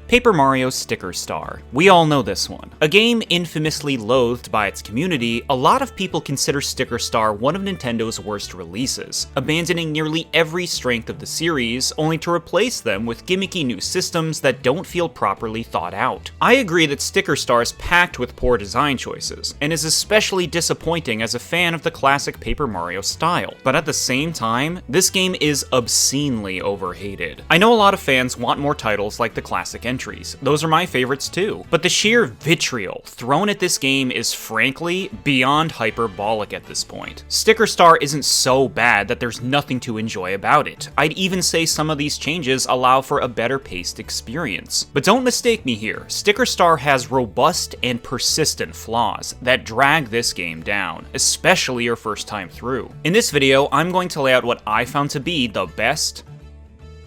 Paper Mario Sticker Star. We all know this one. A game infamously loathed by its community, a lot of people consider Sticker Star one of Nintendo's worst releases, abandoning nearly every strength of the series, only to replace them with gimmicky new systems that don't feel properly thought out. I agree that Sticker Star is packed with poor design choices, and is especially disappointing as a fan of the classic Paper Mario style, but at the same time, this game is obscenely overhated. I know a lot of fans want more titles like the classic entries. Those are my favorites too, but the sheer vitriol thrown at this game is frankly beyond hyperbolic at this point. Sticker Star isn't so bad that there's nothing to enjoy about it. I'd even say some of these changes allow for a better paced experience. But don't mistake me here, Sticker Star has robust and persistent flaws that drag this game down, especially your first time through. In this video, I'm going to lay out what I found to be the best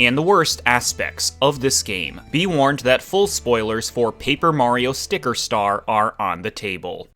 and the worst aspects of this game. Be warned that full spoilers for Paper Mario Sticker Star are on the table.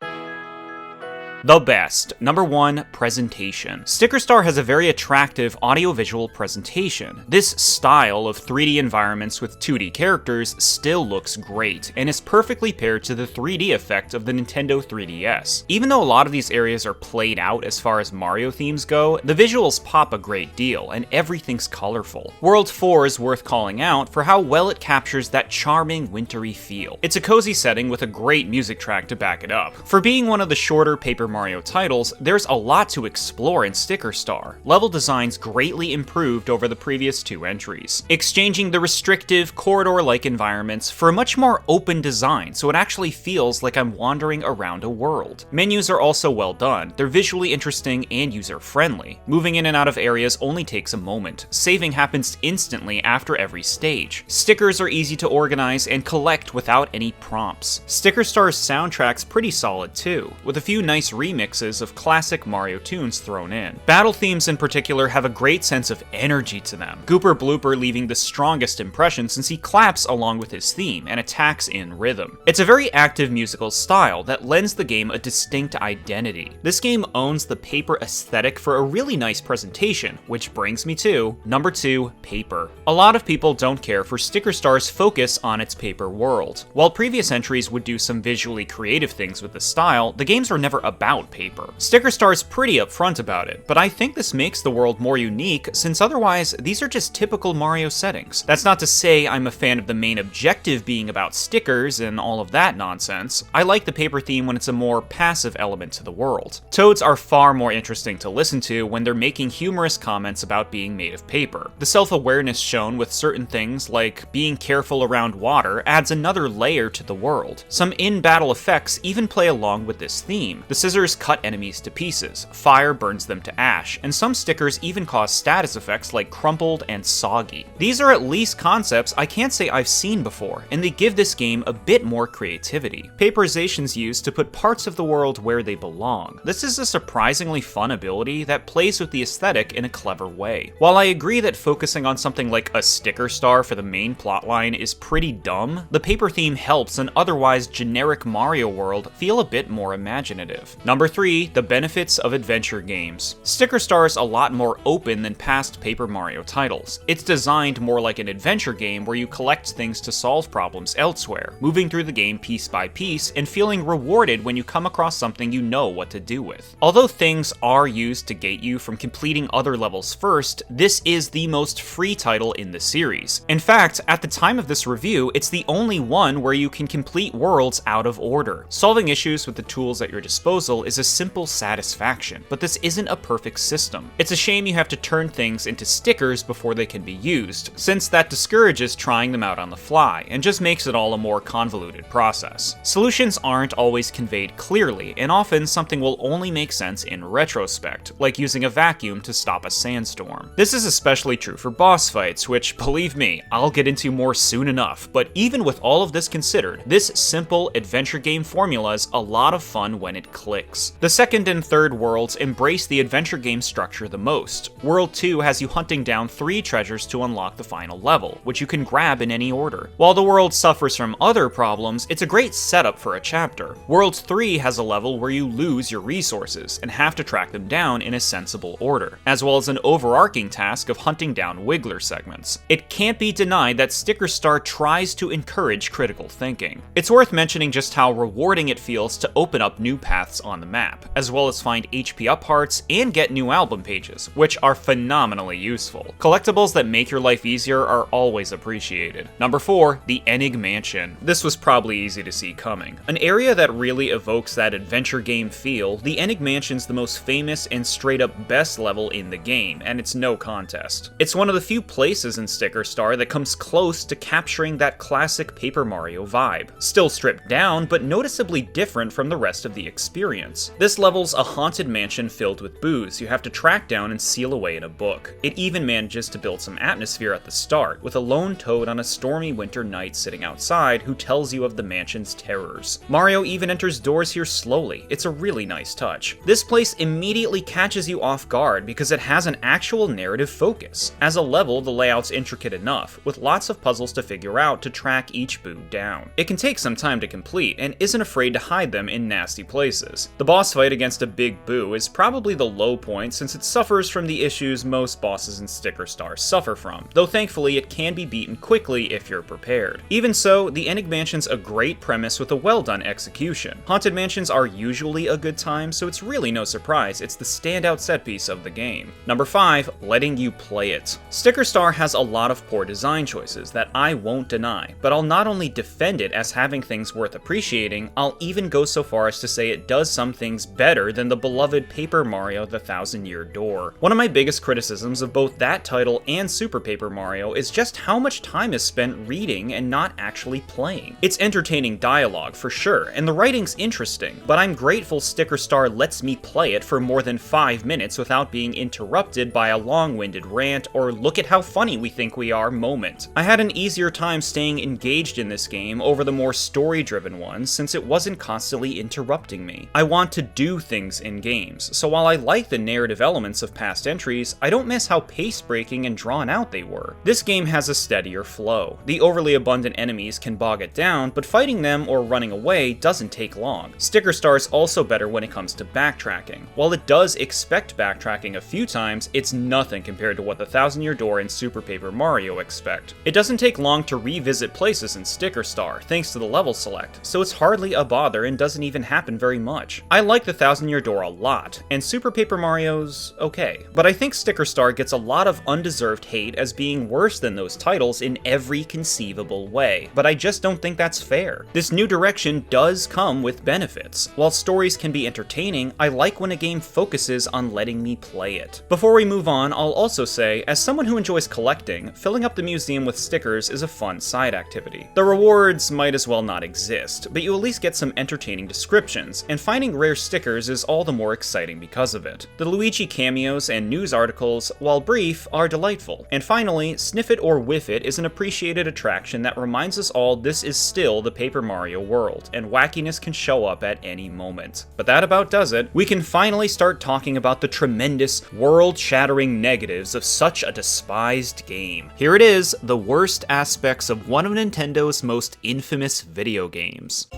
The best. Number 1, presentation. Sticker Star has a very attractive audiovisual presentation. This style of 3D environments with 2D characters still looks great, and is perfectly paired to the 3D effect of the Nintendo 3DS. Even though a lot of these areas are played out as far as Mario themes go, the visuals pop a great deal, and everything's colorful. World 4 is worth calling out for how well it captures that charming, wintry feel. It's a cozy setting with a great music track to back it up. For being one of the shorter Paper Mario titles, there's a lot to explore in Sticker Star. Level designs greatly improved over the previous 2 entries, exchanging the restrictive, corridor-like environments for a much more open design, so it actually feels like I'm wandering around a world. Menus are also well done, they're visually interesting and user-friendly. Moving in and out of areas only takes a moment. Saving happens instantly after every stage. Stickers are easy to organize and collect without any prompts. Sticker Star's soundtrack's pretty solid too, with a few nice remixes of classic Mario tunes thrown in. Battle themes in particular have a great sense of energy to them, Gooper Blooper leaving the strongest impression since he claps along with his theme and attacks in rhythm. It's a very active musical style that lends the game a distinct identity. This game owns the paper aesthetic for a really nice presentation, which brings me to number 2, paper. A lot of people don't care for Sticker Star's focus on its paper world. While previous entries would do some visually creative things with the style, the games are never about paper. Sticker Star's pretty upfront about it, but I think this makes the world more unique since otherwise these are just typical Mario settings. That's not to say I'm a fan of the main objective being about stickers and all of that nonsense. I like the paper theme when it's a more passive element to the world. Toads are far more interesting to listen to when they're making humorous comments about being made of paper. The self-awareness shown with certain things like being careful around water adds another layer to the world. Some in-battle effects even play along with this theme. The scissors cut enemies to pieces, fire burns them to ash, and some stickers even cause status effects like crumpled and soggy. These are at least concepts I can't say I've seen before, and they give this game a bit more creativity. Paperization's used to put parts of the world where they belong. This is a surprisingly fun ability that plays with the aesthetic in a clever way. While I agree that focusing on something like a Sticker Star for the main plotline is pretty dumb, the paper theme helps an otherwise generic Mario world feel a bit more imaginative. Number 3, the benefits of adventure games. Sticker Star is a lot more open than past Paper Mario titles. It's designed more like an adventure game where you collect things to solve problems elsewhere, moving through the game piece by piece and feeling rewarded when you come across something you know what to do with. Although things are used to gate you from completing other levels first, this is the most free title in the series. In fact, at the time of this review, it's the only one where you can complete worlds out of order. Solving issues with the tools at your disposal is a simple satisfaction, but this isn't a perfect system. It's a shame you have to turn things into stickers before they can be used, since that discourages trying them out on the fly, and just makes it all a more convoluted process. Solutions aren't always conveyed clearly, and often something will only make sense in retrospect, like using a vacuum to stop a sandstorm. This is especially true for boss fights, which, believe me, I'll get into more soon enough, but even with all of this considered, this simple adventure game formula is a lot of fun when it clicks. 6. The second and third worlds embrace the adventure game structure the most. World 2 has you hunting down 3 treasures to unlock the final level, which you can grab in any order. While the world suffers from other problems, it's a great setup for a chapter. World 3 has a level where you lose your resources and have to track them down in a sensible order, as well as an overarching task of hunting down Wiggler segments. It can't be denied that Sticker Star tries to encourage critical thinking. It's worth mentioning just how rewarding it feels to open up new paths on the map, as well as find HP up hearts and get new album pages, which are phenomenally useful. Collectibles that make your life easier are always appreciated. Number 4, the Enig Mansion. This was probably easy to see coming. An area that really evokes that adventure game feel, the Enig Mansion's the most famous and straight up best level in the game, and it's no contest. It's one of the few places in Sticker Star that comes close to capturing that classic Paper Mario vibe. Still stripped down, but noticeably different from the rest of the experience. This level's a haunted mansion filled with booze you have to track down and seal away in a book. It even manages to build some atmosphere at the start, with a lone toad on a stormy winter night sitting outside who tells you of the mansion's terrors. Mario even enters doors here slowly. It's a really nice touch. This place immediately catches you off guard because it has an actual narrative focus. As a level, the layout's intricate enough, with lots of puzzles to figure out to track each boo down. It can take some time to complete, and isn't afraid to hide them in nasty places. The boss fight against a big boo is probably the low point since it suffers from the issues most bosses in Sticker Star suffer from, though thankfully it can be beaten quickly if you're prepared. Even so, the Enig Mansion's a great premise with a well-done execution. Haunted mansions are usually a good time, so it's really no surprise it's the standout set piece of the game. Number 5, letting you play it. Sticker Star has a lot of poor design choices that I won't deny, but I'll not only defend it as having things worth appreciating, I'll even go so far as to say it does some things better than the beloved Paper Mario: The Thousand-Year Door. One of my biggest criticisms of both that title and Super Paper Mario is just how much time is spent reading and not actually playing. It's entertaining dialogue for sure, and the writing's interesting, but I'm grateful Sticker Star lets me play it for more than 5 minutes without being interrupted by a long-winded rant or look at how funny we think we are moment. I had an easier time staying engaged in this game over the more story-driven ones since it wasn't constantly interrupting me. I want to do things in games, so while I like the narrative elements of past entries, I don't miss how pace-breaking and drawn out they were. This game has a steadier flow. The overly abundant enemies can bog it down, but fighting them or running away doesn't take long. Sticker Star is also better when it comes to backtracking. While it does expect backtracking a few times, it's nothing compared to what the Thousand-Year Door and Super Paper Mario expect. It doesn't take long to revisit places in Sticker Star, thanks to the level select, so it's hardly a bother and doesn't even happen very much. I like the Thousand-Year Door a lot, and Super Paper Mario's okay, but I think Sticker Star gets a lot of undeserved hate as being worse than those titles in every conceivable way, but I just don't think that's fair. This new direction does come with benefits. While stories can be entertaining, I like when a game focuses on letting me play it. Before we move on, I'll also say, as someone who enjoys collecting, filling up the museum with stickers is a fun side activity. The rewards might as well not exist, but you at least get some entertaining descriptions, and finding rare stickers is all the more exciting because of it. The Luigi cameos and news articles, while brief, are delightful. And finally, Sniff It or Whiff It is an appreciated attraction that reminds us all this is still the Paper Mario world, and wackiness can show up at any moment. But that about does it. We can finally start talking about the tremendous, world-shattering negatives of such a despised game. Here it is, the worst aspects of one of Nintendo's most infamous video games.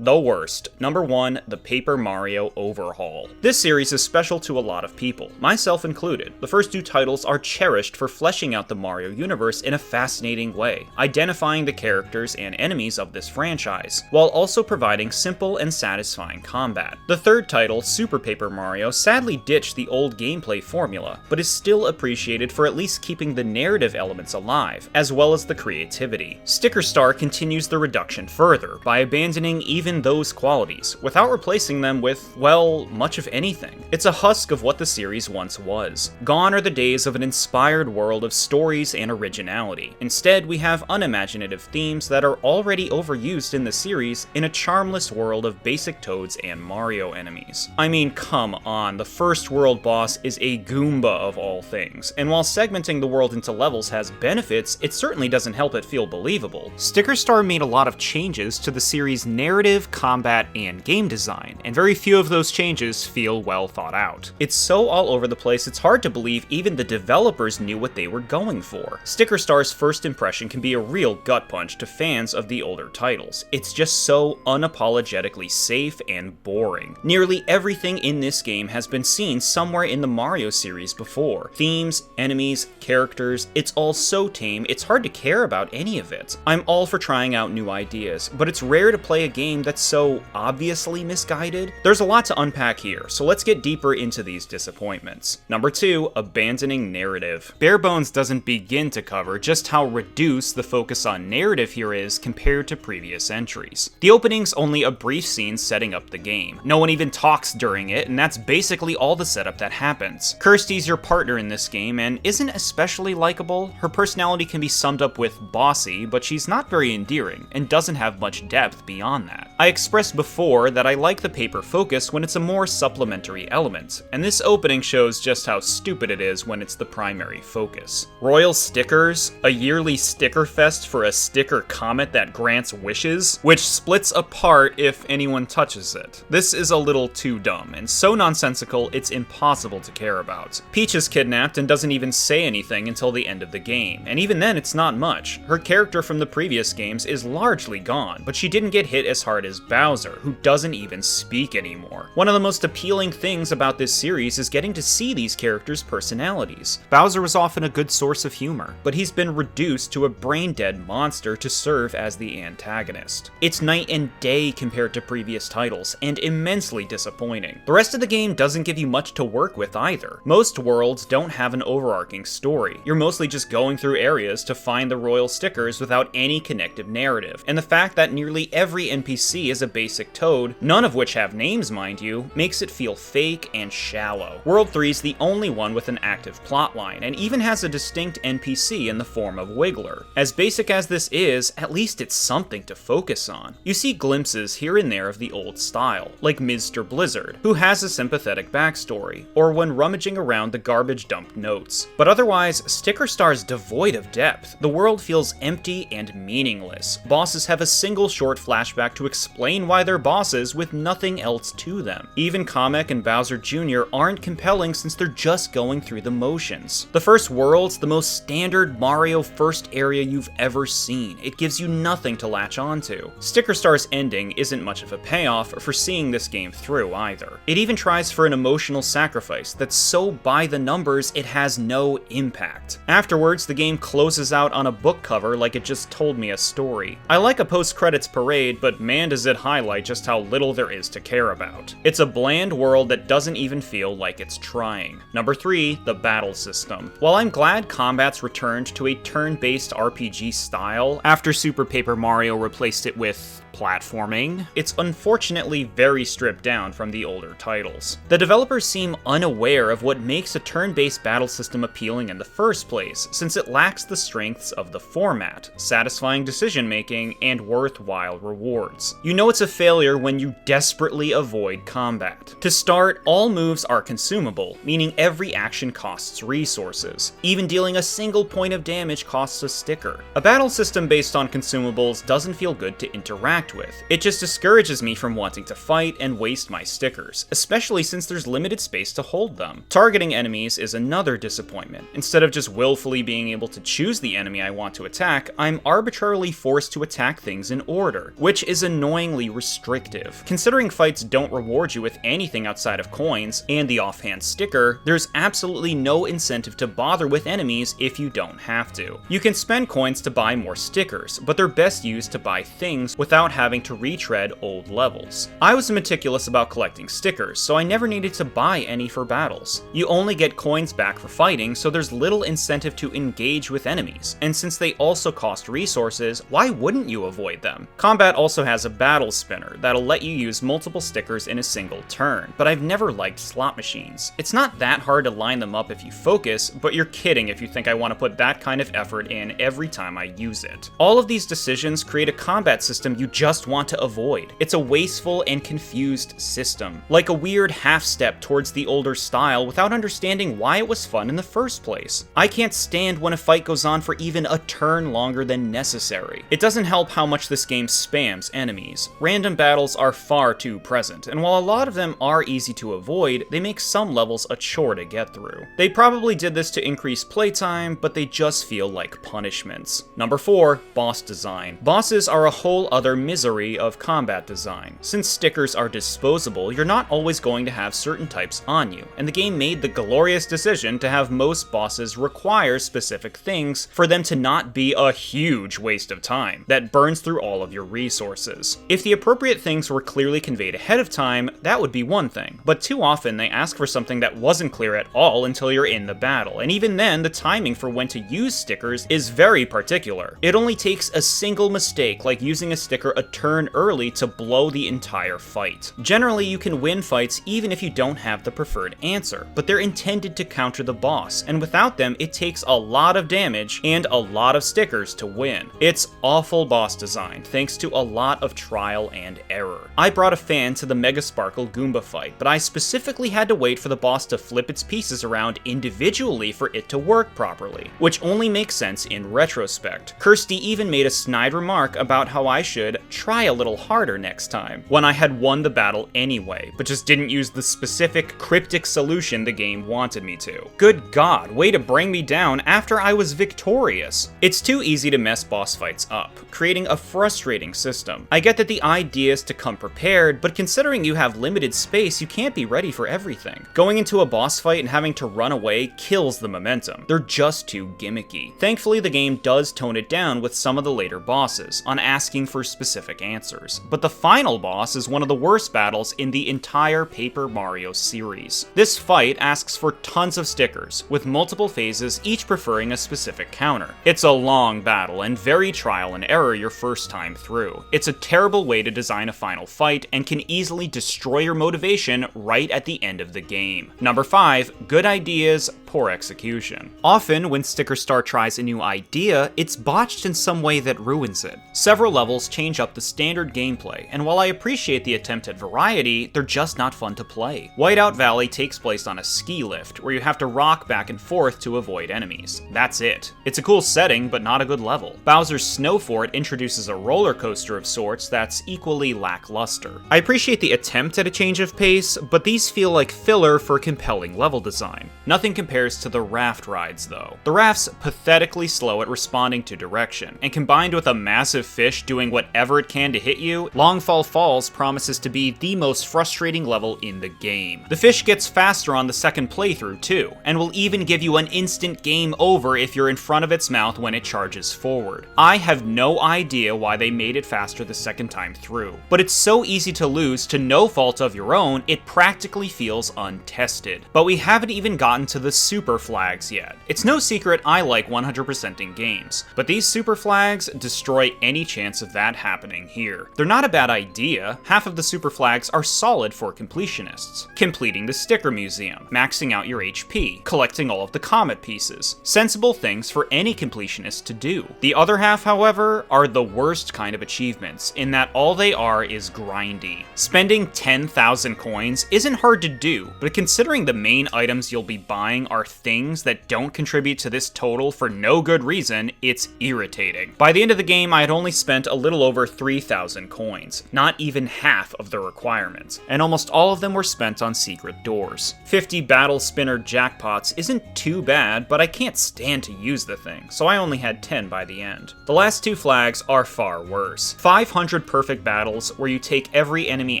The worst. Number 1, the Paper Mario Overhaul. This series is special to a lot of people, myself included. The first 2 titles are cherished for fleshing out the Mario universe in a fascinating way, identifying the characters and enemies of this franchise, while also providing simple and satisfying combat. The third title, Super Paper Mario, sadly ditched the old gameplay formula, but is still appreciated for at least keeping the narrative elements alive, as well as the creativity. Sticker Star continues the reduction further, by abandoning even those qualities, without replacing them with, well, much of anything. It's a husk of what the series once was. Gone are the days of an inspired world of stories and originality. Instead, we have unimaginative themes that are already overused in the series in a charmless world of basic Toads and Mario enemies. I mean, come on, the first world boss is a Goomba of all things, and while segmenting the world into levels has benefits, it certainly doesn't help it feel believable. Sticker Star made a lot of changes to the series' narrative narrative, combat, and game design, and very few of those changes feel well thought out. It's so all over the place it's hard to believe even the developers knew what they were going for. Sticker Star's first impression can be a real gut punch to fans of the older titles. It's just so unapologetically safe and boring. Nearly everything in this game has been seen somewhere in the Mario series before. Themes, enemies, characters, it's all so tame it's hard to care about any of it. I'm all for trying out new ideas, but it's rare to play a game that's so obviously misguided. There's a lot to unpack here, so let's get deeper into these disappointments. Number 2, abandoning narrative. Barebones doesn't begin to cover just how reduced the focus on narrative here is compared to previous entries. The opening's only a brief scene setting up the game. No one even talks during it, and that's basically all the setup that happens. Kirsty's your partner in this game and isn't especially likable. Her personality can be summed up with bossy, but she's not very endearing, and doesn't have much depth beyond that. I expressed before that I like the paper focus when it's a more supplementary element, and this opening shows just how stupid it is when it's the primary focus. Royal stickers, a yearly sticker fest for a sticker comet that grants wishes, which splits apart if anyone touches it. This is a little too dumb, and so nonsensical it's impossible to care about. Peach is kidnapped and doesn't even say anything until the end of the game, and even then it's not much. Her character from the previous games is largely gone, but she didn't get hit as hard as Bowser, who doesn't even speak anymore. One of the most appealing things about this series is getting to see these characters' personalities. Bowser was often a good source of humor, but he's been reduced to a brain-dead monster to serve as the antagonist. It's night and day compared to previous titles, and immensely disappointing. The rest of the game doesn't give you much to work with either. Most worlds don't have an overarching story. You're mostly just going through areas to find the royal stickers without any connective narrative, and the fact that nearly every NPC is a basic toad, none of which have names mind you, makes it feel fake and shallow. World 3 is the only one with an active plotline, and even has a distinct NPC in the form of Wiggler. As basic as this is, at least it's something to focus on. You see glimpses here and there of the old style, like Mr. Blizzard, who has a sympathetic backstory, or when rummaging around the garbage dump notes. But otherwise, Sticker Star's devoid of depth. The world feels empty and meaningless. Bosses have a single short flashback to explain why they're bosses with nothing else to them. Even Comet and Bowser Jr. aren't compelling since they're just going through the motions. The first world's the most standard Mario first area you've ever seen. It gives you nothing to latch onto. Sticker Star's ending isn't much of a payoff for seeing this game through either. It even tries for an emotional sacrifice that's so by the numbers it has no impact. Afterwards, the game closes out on a book cover like it just told me a story. I like a post-credits parade, but man does it highlight just how little there is to care about. It's a bland world that doesn't even feel like it's trying. Number 3, the battle system. While I'm glad combat's returned to a turn-based RPG style after Super Paper Mario replaced it with platforming, it's unfortunately very stripped down from the older titles. The developers seem unaware of what makes a turn-based battle system appealing in the first place, since it lacks the strengths of the format, satisfying decision-making, and worthwhile rewards. You know it's a failure when you desperately avoid combat. To start, all moves are consumable, meaning every action costs resources. Even dealing a single point of damage costs a sticker. A battle system based on consumables doesn't feel good to interact with. It just discourages me from wanting to fight and waste my stickers, especially since there's limited space to hold them. Targeting enemies is another disappointment. Instead of just willfully being able to choose the enemy I want to attack, I'm arbitrarily forced to attack things in order, which is annoyingly restrictive. Considering fights don't reward you with anything outside of coins and the offhand sticker, there's absolutely no incentive to bother with enemies if you don't have to. You can spend coins to buy more stickers, but they're best used to buy things without having to retread old levels. I was meticulous about collecting stickers, so I never needed to buy any for battles. You only get coins back for fighting, so there's little incentive to engage with enemies, and since they also cost resources, why wouldn't you avoid them? Combat also has a battle spinner that'll let you use multiple stickers in a single turn, but I've never liked slot machines. It's not that hard to line them up if you focus, but you're kidding if you think I want to put that kind of effort in every time I use it. All of these decisions create a combat system you just want to avoid. It's a wasteful and confused system, like a weird half-step towards the older style without understanding why it was fun in the first place. I can't stand when a fight goes on for even a turn longer than necessary. It doesn't help how much this game spams enemies. enemies. Random battles are far too present, and while a lot of them are easy to avoid, they make some levels a chore to get through. They probably did this to increase playtime, but they just feel like punishments. Number 4, boss design. Bosses are a whole other misery of combat design. Since stickers are disposable, you're not always going to have certain types on you, and the game made the glorious decision to have most bosses require specific things for them to not be a huge waste of time that burns through all of your resources. If the appropriate things were clearly conveyed ahead of time, that would be one thing, but too often they ask for something that wasn't clear at all until you're in the battle, and even then, the timing for when to use stickers is very particular. It only takes a single mistake, like using a sticker a turn early, to blow the entire fight. Generally, you can win fights even if you don't have the preferred answer, but they're intended to counter the boss, and without them, it takes a lot of damage and a lot of stickers to win. It's awful boss design, thanks to a lot of trial and error. I brought a fan to the Mega Sparkle Goomba fight, but I specifically had to wait for the boss to flip its pieces around individually for it to work properly, which only makes sense in retrospect. Kirsty even made a snide remark about how I should try a little harder next time, when I had won the battle anyway, but just didn't use the specific cryptic solution the game wanted me to. Good God, way to bring me down after I was victorious. It's too easy to mess boss fights up, creating a frustrating system. I get that the idea is to come prepared, but considering you have limited space, you can't be ready for everything. Going into a boss fight and having to run away kills the momentum. They're just too gimmicky. Thankfully, the game does tone it down with some of the later bosses, on asking for specific answers. But the final boss is one of the worst battles in the entire Paper Mario series. This fight asks for tons of stickers, with multiple phases, each preferring a specific counter. It's a long battle, and very trial and error your first time through. It's a terrible way to design a final fight, and can easily destroy your motivation right at the end of the game. Number 5, good ideas, poor execution. Often, when Sticker Star tries a new idea, it's botched in some way that ruins it. Several levels change up the standard gameplay, and while I appreciate the attempt at variety, they're just not fun to play. Whiteout Valley takes place on a ski lift, where you have to rock back and forth to avoid enemies. That's it. It's a cool setting, but not a good level. Bowser's Snow Fort introduces a roller coaster of sorts that's equally lackluster. I appreciate the attempt at a change of pace, but these feel like filler for compelling level design. Nothing compares to the raft rides, though. The raft's pathetically slow at responding to direction, and combined with a massive fish doing whatever it can to hit you, Longfall Falls promises to be the most frustrating level in the game. The fish gets faster on the second playthrough too, and will even give you an instant game over if you're in front of its mouth when it charges forward. I have no idea why they made it faster the second time through, but it's so easy to lose to no fault of your own, it practically feels untested. But we haven't even gotten to the super flags yet. It's no secret I like 100%ing games, but these super flags destroy any chance of that happening here. They're not a bad idea. Half of the super flags are solid for completionists. Completing the sticker museum, maxing out your HP, collecting all of the Comet pieces. Sensible things for any completionist to do. The other half, however, are the worst kind of achievements, in that all they are is grindy. Spending 10,000 coins isn't hard to do, but considering the main items you'll be buying are things that don't contribute to this total for no good reason, it's irritating. By the end of the game, I had only spent a little over 3,000 coins, not even half of the requirements, and almost all of them were spent on secret doors. 50 Battle Spinner jackpots isn't too bad, but I can't stand to use the thing, so I only had 10 by the end. The last two flags are far worse. 500 perfect battles where you take every enemy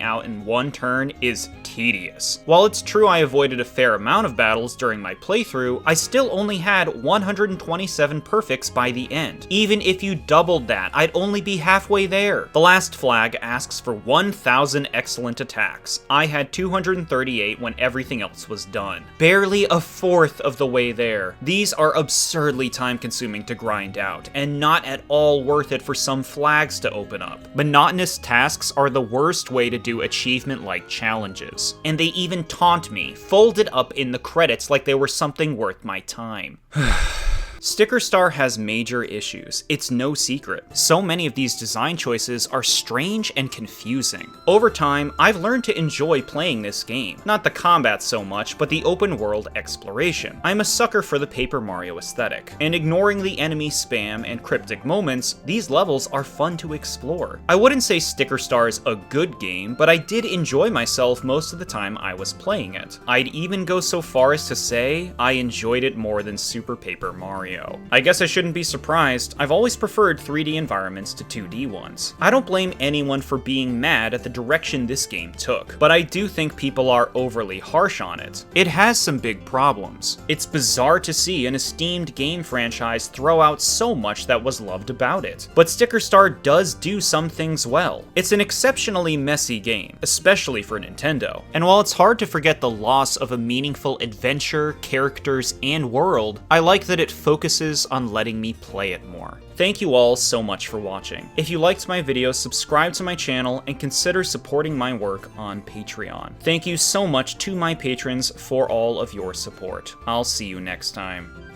out in one turn is tedious. While it's true I avoided a fair amount of battles during my playthrough, I still only had 127 perfects by the end. Even if you doubled that, I'd only be halfway there. The last flag asks for 1,000 excellent attacks. I had 238 when everything else was done. Barely a fourth of the way there. These are absurdly time-consuming to grind out, and not at all worth it for some flags to open up. Monotonous tasks are the worst way to do achievement-like challenges, and they even taunt me, folded up in the credits like they were something worth my time. Sticker Star has major issues, it's no secret. So many of these design choices are strange and confusing. Over time, I've learned to enjoy playing this game. Not the combat so much, but the open world exploration. I'm a sucker for the Paper Mario aesthetic, and ignoring the enemy spam and cryptic moments, these levels are fun to explore. I wouldn't say Sticker Star is a good game, but I did enjoy myself most of the time I was playing it. I'd even go so far as to say I enjoyed it more than Super Paper Mario. I guess I shouldn't be surprised, I've always preferred 3D environments to 2D ones. I don't blame anyone for being mad at the direction this game took, but I do think people are overly harsh on it. It has some big problems. It's bizarre to see an esteemed game franchise throw out so much that was loved about it. But Sticker Star does do some things well. It's an exceptionally messy game, especially for Nintendo. And while it's hard to forget the loss of a meaningful adventure, characters, and world, I like that it focuses on letting me play it more. Thank you all so much for watching. If you liked my video, subscribe to my channel and consider supporting my work on Patreon. Thank you so much to my patrons for all of your support. I'll see you next time.